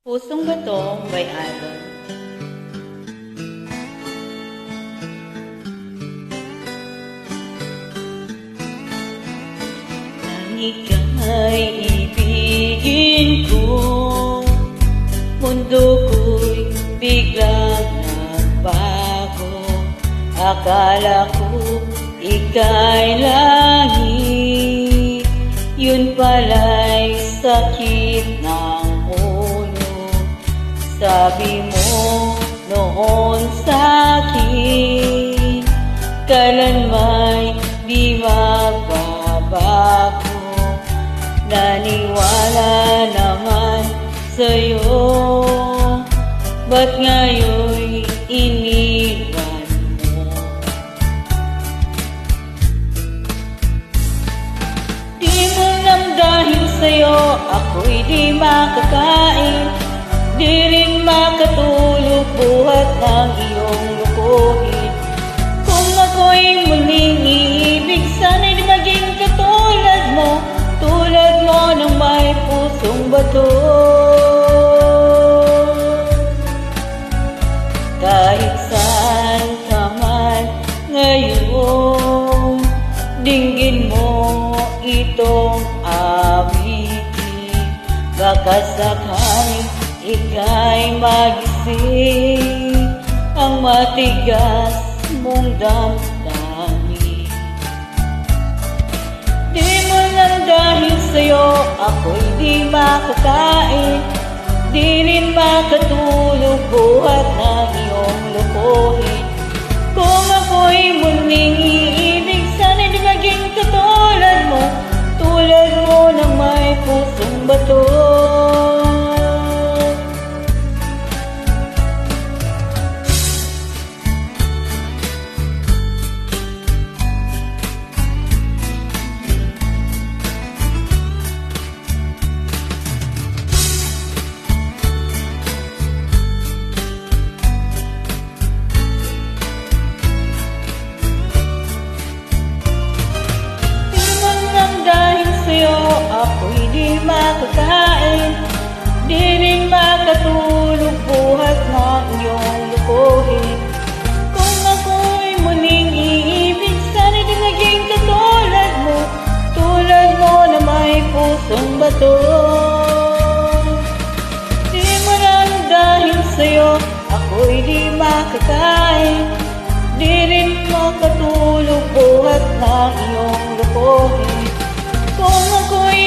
Pusong Bato by Alon. Nang ika'y ibigin ko, mundo ko'y biglang nagbago. Akala ko ika'y langit, yun pala'y sakit ng ulo. Sabi mo noon sa'kin, kailanmay di magbabago. Naniwala naman sa'yo, ba't ngayon'y iniwan mo? Di mo nang dahil sa'yo, ako'y di makakain, di rin makatulog buhat ng iyong lukuhin. Kung ako'y muling iibig, sana'y di maging katulad mo, tulad mo ng may pusong bato. Kahit saan ka man ngayon, dinggin mo itong awitin. Baka sakaling ika'y magising ang matigas mong damdamin. Di mo lang dahil sa'yo, ako'y di makakain, di rin makatulog buhat ng iyong lukuhin. Kung ako'y muling iibig, sana'y di maging katulad mo, tulad mo ng may pusong bato. Ako'y di makakain, di rin makatulog buhat ng iyong lukuhin. Kung ako'y muling iibig, sana'y di maging katulad mo, tulad mo na may pusong bato. Di mo lang dahil sa'yo, ako'y di makakain, di rin makatulog buhat ng iyong lukuhin. Kung ako'y